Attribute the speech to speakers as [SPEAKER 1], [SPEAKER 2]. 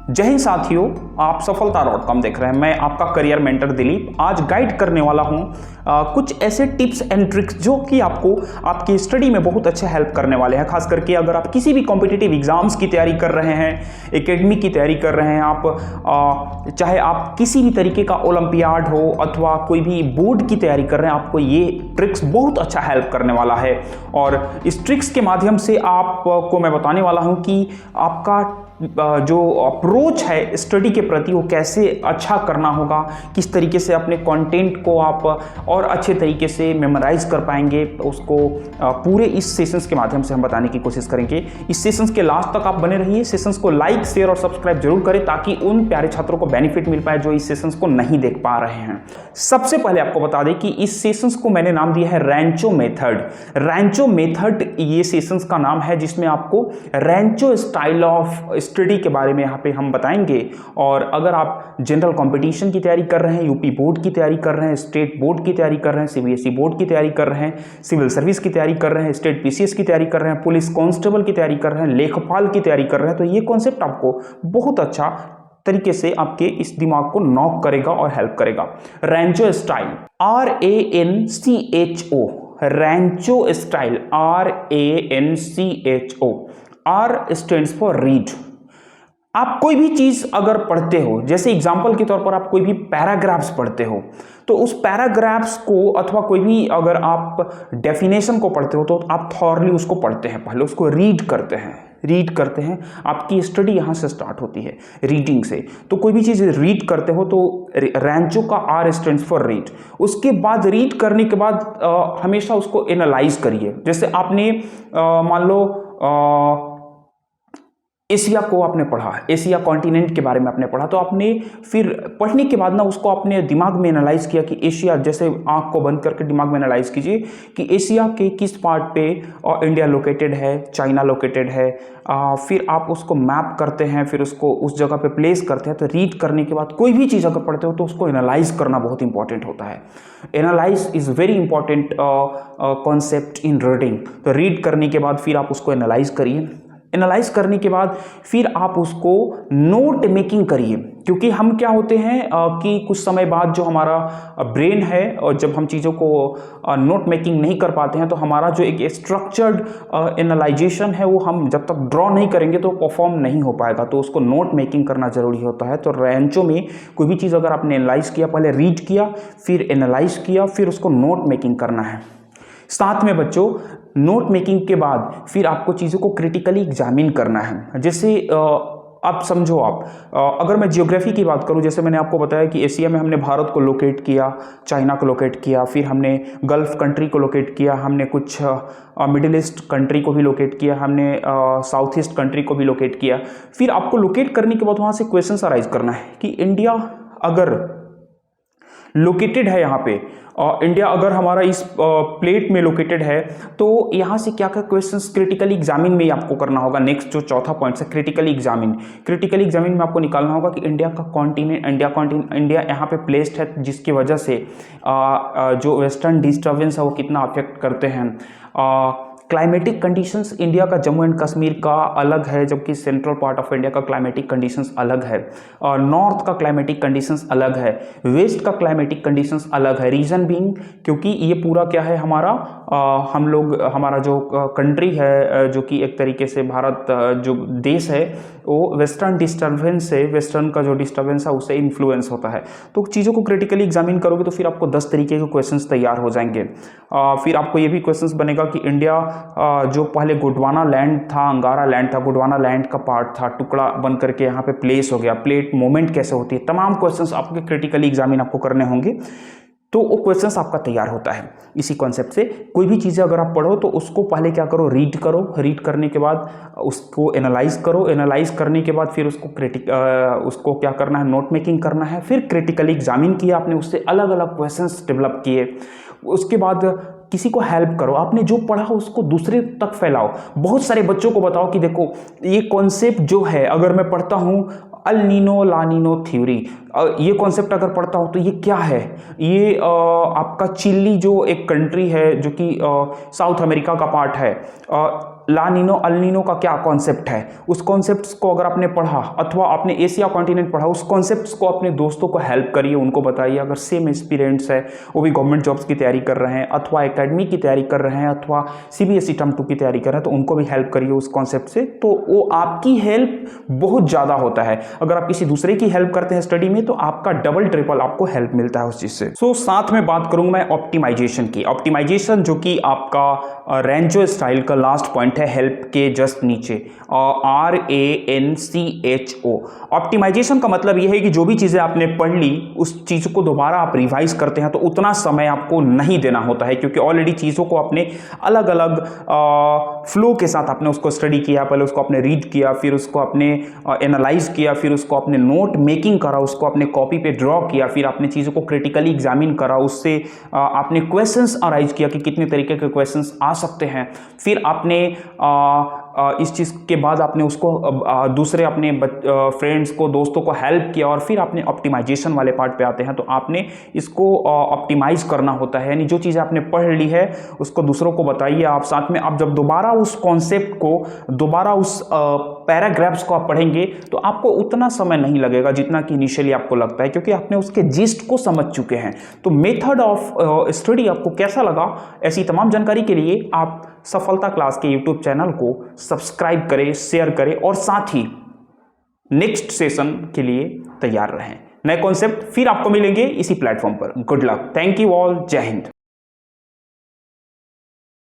[SPEAKER 1] जय हिंद साथियों, आप सफलता.com देख रहे हैं। मैं आपका करियर मेंटर दिलीप आज गाइड करने वाला हूं कुछ ऐसे टिप्स एंड ट्रिक्स जो कि आपको आपकी स्टडी में बहुत अच्छे हेल्प करने वाले हैं। खास करके अगर आप किसी भी कॉम्पिटिटिव एग्जाम्स की तैयारी कर रहे हैं, एकेडमिक की तैयारी कर रहे हैं, आप चाहे आप किसी भी तरीके का ओलंपियाड हो अथवा कोई भी बोर्ड की तैयारी कर रहे हैं, आपको ये ट्रिक्स बहुत अच्छा हेल्प करने वाला है। और इस ट्रिक्स के माध्यम से आपको मैं बताने वाला हूं कि आपका जो अप्रोच है स्टडी के प्रति वो कैसे अच्छा करना होगा, किस तरीके से अपने कंटेंट को आप और अच्छे तरीके से मेमोराइज कर पाएंगे, उसको पूरे इस सेशंस के माध्यम से हम बताने की कोशिश करेंगे। इस सेशंस के लास्ट तक आप बने रहिए। सेशंस को लाइक, शेयर और सब्सक्राइब जरूर करें ताकि उन प्यारे छात्रों को बेनिफिट मिल पाए जो इस सेशंस को नहीं देख पा रहे हैं। सबसे पहले आपको बता दें कि इस सेशंस को मैंने नाम दिया है रैंचो मेथड। रैंचो मेथड ये सेशंस का नाम है जिसमें आपको रैंचो स्टाइल ऑफ स्टडी के बारे में यहाँ पे हम बताएंगे। और अगर आप जनरल कंपटीशन की तैयारी कर रहे हैं, यूपी बोर्ड की तैयारी कर रहे हैं, स्टेट बोर्ड की तैयारी कर रहे हैं, सीबीएसई बोर्ड की तैयारी कर रहे हैं, सिविल सर्विस की तैयारी कर रहे हैं, स्टेट पीसीएस की तैयारी कर रहे हैं, पुलिस कांस्टेबल की तैयारी कर रहे हैं, लेखपाल की तैयारी कर रहे हैं, तो ये कॉन्सेप्ट आपको बहुत अच्छा तरीके से आपके इस दिमाग को नॉक करेगा और हेल्प करेगा। Rancho style, RANCHO, Rancho style, RANCHO। R stands for read. आप कोई भी चीज अगर पढ़ते हो, जैसे एग्जाम्पल के तौर पर आप कोई भी पैराग्राफ्स पढ़ते हो, तो उस पैराग्राफ्स को अथवा कोई भी अगर आप डेफिनेशन को पढ़ते हो तो आप थॉरली उसको पढ़ते हैं, पहले उसको रीड करते हैं। आपकी स्टडी यहाँ से स्टार्ट होती है, रीडिंग से। तो कोई भी चीज़ रीड करते हो तो रैंचो का R स्टैंड्स फॉर रीड। उसके बाद रीड करने के बाद हमेशा उसको एनालाइज करिए। जैसे आपने मान लो एशिया को आपने पढ़ा, एशिया कॉन्टिनेंट के बारे में आपने पढ़ा, तो आपने फिर पढ़ने के बाद ना उसको अपने दिमाग में एनालाइज किया कि एशिया, जैसे आंख को बंद करके दिमाग में एनालाइज कीजिए कि एशिया के किस पार्ट पे इंडिया लोकेटेड है, चाइना लोकेटेड है। फिर आप उसको मैप करते हैं, फिर उसको उस जगह पे प्लेस करते हैं। तो रीड करने के बाद कोई भी चीज़ अगर पढ़ते हो तो उसको एनालाइज करना बहुत इंपॉर्टेंट होता है। Analyse is very important concept in reading. तो रीड करने के बाद फिर आप उसको एनालाइज करिए। एनालाइज करने के बाद फिर आप उसको नोट मेकिंग करिए, क्योंकि हम क्या होते हैं कि कुछ समय बाद जो हमारा ब्रेन है और जब हम चीज़ों को नोट मेकिंग नहीं कर पाते हैं तो हमारा जो एक स्ट्रक्चर्ड एनालाइजेशन है वो हम जब तक ड्रॉ नहीं करेंगे तो परफॉर्म नहीं हो पाएगा। तो उसको नोट मेकिंग करना जरूरी होता है। तो रैंचो में कोई भी चीज़ अगर आपने एनालाइज किया, पहले रीड किया, फिर एनालाइज किया, फिर उसको नोट मेकिंग करना है। साथ में बच्चों, नोट मेकिंग के बाद फिर आपको चीज़ों को क्रिटिकली एग्जामिन करना है। जैसे आप समझो, अगर मैं जियोग्राफी की बात करूं, जैसे मैंने आपको बताया कि एशिया में हमने भारत को लोकेट किया, चाइना को लोकेट किया, फिर हमने गल्फ कंट्री को लोकेट किया, हमने कुछ मिडिल ईस्ट कंट्री को भी लोकेट किया, हमने साउथ ईस्ट कंट्री को भी लोकेट किया। फिर आपको लोकेट करने के बाद वहाँ से क्वेश्चन अराइज करना है कि इंडिया अगर लोकेटेड है यहाँ पे, इंडिया अगर हमारा इस प्लेट में लोकेटेड है तो यहाँ से क्या क्या क्वेश्चंस क्रिटिकली एग्जामिन में आपको करना होगा। नेक्स्ट जो चौथा पॉइंट है क्रिटिकली एग्जामिन में आपको निकालना होगा कि इंडिया का कॉन्टिनेंट, इंडिया यहाँ पे प्लेस्ड है, जिसकी वजह से जो वेस्टर्न डिस्टर्बेंस है वो कितना अफेक्ट करते हैं। क्लाइमेटिक कंडीशंस इंडिया का जम्मू एंड कश्मीर का अलग है, जबकि सेंट्रल पार्ट ऑफ इंडिया का क्लाइमेटिक कंडीशंस अलग है। नॉर्थ का क्लाइमेटिक कंडीशंस अलग है, वेस्ट का क्लाइमेटिक कंडीशंस अलग है। रीजन बीइंग क्योंकि ये पूरा क्या है, हमारा जो कंट्री है, जो कि एक तरीके से भारत जो देश है वो वेस्टर्न डिस्टर्बेंस से, वेस्टर्न का जो डिस्टर्बेंस है उससे इन्फ्लुएंस होता है। तो चीज़ों को क्रिटिकली एग्जामिन करोगे तो फिर आपको 10 तरीके के क्वेश्चंस तैयार हो जाएंगे। फिर आपको ये भी क्वेश्चंस बनेगा कि इंडिया जो पहले गोंडवाना लैंड था, अंगारा लैंड था, गोंडवाना लैंड का पार्ट था, टुकड़ा बन करके यहाँ पे प्लेस हो गया, प्लेट मूवमेंट कैसे होती है, तमाम क्वेश्चंस आपके क्रिटिकली एग्जामिन आपको करने होंगे। तो वो क्वेश्चंस आपका तैयार होता है इसी कॉन्सेप्ट से। कोई भी चीज़ें अगर आप पढ़ो तो उसको पहले क्या करो, रीड करो, रीड करने के बाद उसको एनालाइज करो, एनालाइज करने के बाद फिर उसको क्या करना है, नोट मेकिंग करना है। फिर क्रिटिकली एग्जामिन किया आपने, उससे अलग अलग क्वेश्चंस डेवलप किए। उसके बाद किसी को हेल्प करो, आपने जो पढ़ा उसको दूसरे तक फैलाओ। बहुत सारे बच्चों को बताओ कि देखो ये कॉन्सेप्ट जो है, अगर मैं पढ़ता हूँ अल नीनो ला नीनो थ्योरी, ये कॉन्सेप्ट अगर पढ़ता हूँ तो ये क्या है, ये आपका चिली जो एक कंट्री है जो कि साउथ अमेरिका का पार्ट है, लानिनो अल्निनो का क्या कॉन्सेप्ट है, उस कॉन्सेप्ट्स को अगर आपने पढ़ा अथवा आपने एशिया कॉन्टिनेंट पढ़ा, उस कॉन्सेप्ट्स को अपने दोस्तों को हेल्प करिए, उनको बताइए। अगर सेम एक्सपीरियंस है, वो भी गवर्नमेंट जॉब्स की तैयारी कर रहे हैं अथवा एकेडमी की तैयारी कर रहे हैं अथवा CBSE टर्म 2 की तैयारी कर रहे हैं, तो उनको भी हेल्प करिए उस कॉन्सेप्ट से। तो वो आपकी हेल्प बहुत ज़्यादा होता है। अगर आप किसी दूसरे की हेल्प करते हैं स्टडी में, तो आपका डबल ट्रिपल आपको हेल्प मिलता है उस चीज़ से। सो साथ में बात करूंगा मैं ऑप्टिमाइजेशन की। ऑप्टिमाइजेशन जो कि आपका रेंचो स्टाइल का लास्ट पॉइंट है, हेल्प के जस्ट नीचे, RANCHO। ऑप्टिमाइजेशन का मतलब यह है कि जो भी चीज़ें आपने पढ़ ली, उस चीज़ को दोबारा आप रिवाइज करते हैं तो उतना समय आपको नहीं देना होता है, क्योंकि ऑलरेडी चीज़ों को आपने अलग अलग फ्लो के साथ आपने उसको स्टडी किया। पहले उसको आपने रीड किया, फिर उसको आपने एनालाइज किया, फिर उसको आपने नोट मेकिंग करा, उसको आपने कॉपी पे ड्रॉ किया, फिर आपने चीज़ों को क्रिटिकली एग्जामिन करा, उससे आपने क्वेश्चंस अराइज किया कि कितने तरीके के क्वेश्चंस आ सकते हैं। फिर आपने इस चीज़ के बाद आपने उसको दूसरे अपने फ्रेंड्स को, दोस्तों को हेल्प किया, और फिर आपने ऑप्टिमाइजेशन वाले पार्ट पे आते हैं। तो आपने इसको ऑप्टिमाइज करना होता है, यानी जो चीज़ें आपने पढ़ ली है उसको दूसरों को बताइए। आप साथ में, आप जब दोबारा उस कॉन्सेप्ट को, दोबारा उस पैराग्राफ्स को आप पढ़ेंगे तो आपको उतना समय नहीं लगेगा जितना कि इनिशियली आपको लगता है, क्योंकि आपने उसके जिस्ट को समझ चुके हैं। तो मेथड ऑफ स्टडी आपको कैसा लगा? ऐसी तमाम जानकारी के लिए आप सफलता क्लास के यूट्यूब चैनल को सब्सक्राइब करें, शेयर करें, और साथ ही नेक्स्ट सेशन के लिए तैयार रहें। नए कॉन्सेप्ट फिर आपको मिलेंगे इसी प्लेटफॉर्म पर। Good luck, thank you all, जय हिंद।